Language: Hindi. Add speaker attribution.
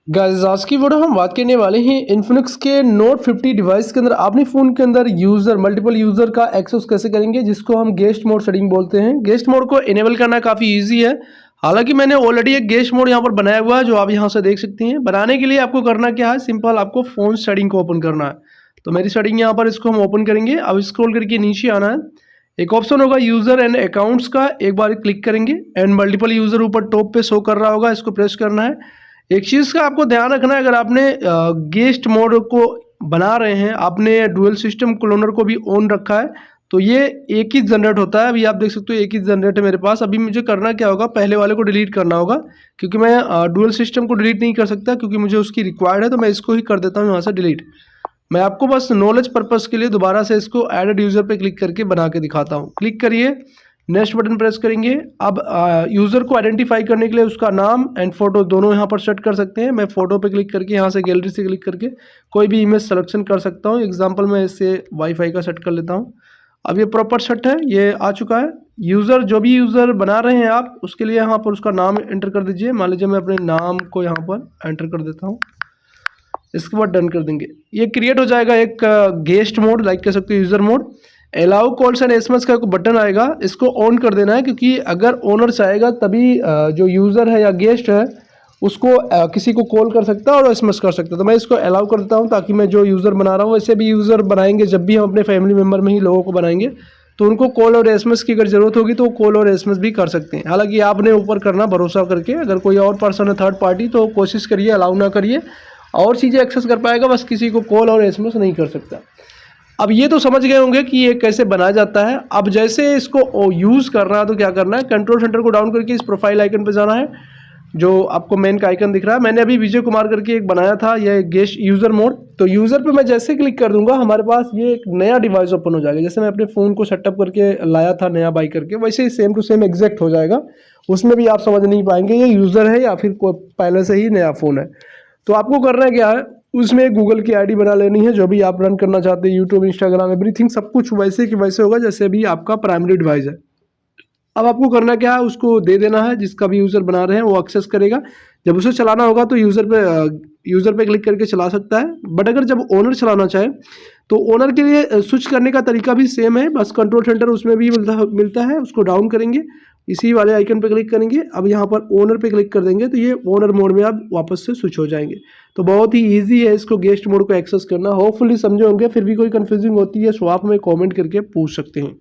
Speaker 1: गाइस आज की वीडियो हम बात करने वाले हैं इन्फिनिक्स के नोट 50 डिवाइस के अंदर अपने फ़ोन के अंदर मल्टीपल यूज़र का एक्सेस कैसे करेंगे, जिसको हम गेस्ट मोड सेटिंग बोलते हैं। गेस्ट मोड को इनेबल करना काफ़ी इजी है। हालांकि मैंने ऑलरेडी एक गेस्ट मोड यहाँ पर बनाया हुआ है जो आप यहाँ से देख सकते हैं। बनाने के लिए आपको करना क्या है, सिंपल आपको फ़ोन सेटिंग को ओपन करना है। तो मेरी सेटिंग यहाँ पर, इसको हम ओपन करेंगे। अब स्क्रॉल करके नीचे आना है, एक ऑप्शन होगा यूज़र एंड अकाउंट्स का, एक बार क्लिक करेंगे एंड मल्टीपल यूज़र ऊपर टॉप पे शो कर रहा होगा, इसको प्रेस करना है। एक चीज़ का आपको ध्यान रखना है, अगर आपने गेस्ट मोड को बना रहे हैं, आपने डुअल सिस्टम क्लोनर को भी ऑन रखा है, तो ये एक ही जनरेट होता है। अभी आप देख सकते हो एक ही जनरेट है मेरे पास। अभी मुझे करना क्या होगा, पहले वाले को डिलीट करना होगा, क्योंकि मैं डुअल सिस्टम को डिलीट नहीं कर सकता, क्योंकि मुझे उसकी रिक्वायर्ड है। तो मैं इसको ही कर देता हूँ यहाँ से डिलीट। मैं आपको बस नॉलेज पर्पज़ के लिए दोबारा से इसको एडेड यूज़र पे क्लिक करके बना के दिखाता हूँ। क्लिक करिए, नेक्स्ट बटन प्रेस करेंगे। अब यूज़र को आइडेंटिफाई करने के लिए उसका नाम एंड फोटो दोनों यहाँ पर सेट कर सकते हैं। मैं फ़ोटो पे क्लिक करके यहाँ से गैलरी से क्लिक करके कोई भी इमेज सिलेक्शन कर सकता हूँ। एग्जांपल मैं इससे वाईफाई का सेट कर लेता हूँ। अब ये प्रॉपर सेट है, ये आ चुका है। यूज़र जो भी यूज़र बना रहे हैं आप, उसके लिए यहाँ पर उसका नाम एंटर कर दीजिए। मान लीजिए मैं अपने नाम को यहाँ पर एंटर कर देता हूँ, इसके बाद डन कर देंगे। ये क्रिएट हो जाएगा एक गेस्ट मोड, लाइक कह सकते हो user mode. Allow calls and SMS का बटन आएगा, इसको ऑन कर देना है, क्योंकि अगर ओनर चाहेगा तभी जो यूज़र है या गेस्ट है उसको किसी को कॉल कर सकता है और एसएमएस कर सकता है। तो मैं इसको अलाउ कर देता हूँ, ताकि मैं जो यूज़र बना रहा हूँ, वैसे भी यूज़र बनाएंगे जब भी हम अपने फैमिली मेम्बर में ही लोगों को बनाएंगे, तो उनको कॉल और एसएमएस की अगर ज़रूरत होगी तो कॉल और एसएमएस भी कर सकते हैं। हालांकि आपने ऊपर करना भरोसा करके, अगर कोई और पर्सन है थर्ड पार्टी तो कोशिश करिए अलाउ ना करिए, और चीज़ें एक्सेस कर पाएगा, बस किसी को कॉल और एसएमएस नहीं कर सकता। अब ये तो समझ गए होंगे कि ये कैसे बनाया जाता है। अब जैसे इसको यूज़ करना है तो क्या करना है, कंट्रोल सेंटर को डाउन करके इस प्रोफाइल आइकन पे जाना है, जो आपको मेन का आइकन दिख रहा है। मैंने अभी विजय कुमार करके एक बनाया था, ये गेस्ट यूज़र मोड। तो यूज़र पे मैं जैसे क्लिक कर दूंगा, हमारे पास ये एक नया डिवाइस ओपन हो जाएगा। जैसे मैं अपने फ़ोन को सेटअप करके लाया था नया बाई करके, वैसे ही सेम टू सेम एग्जैक्ट हो जाएगा। उसमें भी आप समझ नहीं पाएंगे ये यूज़र है या फिर पहले से ही नया फ़ोन है। तो आपको करना क्या है, उसमें गूगल की आईडी बना लेनी है, जो भी आप रन करना चाहते हैं, यूट्यूब, इंस्टाग्राम, एवरीथिंग, सब कुछ वैसे कि वैसे होगा जैसे भी आपका प्राइमरी डिवाइस है। अब आपको करना क्या है, उसको दे देना है, जिसका भी यूज़र बना रहे हैं वो एक्सेस करेगा। जब उसे चलाना होगा तो यूज़र पे क्लिक करके चला सकता है। बट अगर जब ओनर चलाना चाहे तो ओनर के लिए स्विच करने का तरीका भी सेम है, बस कंट्रोल सेंटर उसमें भी मिलता है। उसको डाउन करेंगे, इसी वाले आइकन पे क्लिक करेंगे। अब यहाँ पर ओनर पे क्लिक कर देंगे तो ये ओनर मोड में आप वापस से स्विच हो जाएंगे। तो बहुत ही इजी है इसको गेस्ट मोड को एक्सेस करना। होपफुली समझे होंगे। फिर भी कोई कंफ्यूजिंग होती है तो आप हमें कमेंट करके पूछ सकते हैं।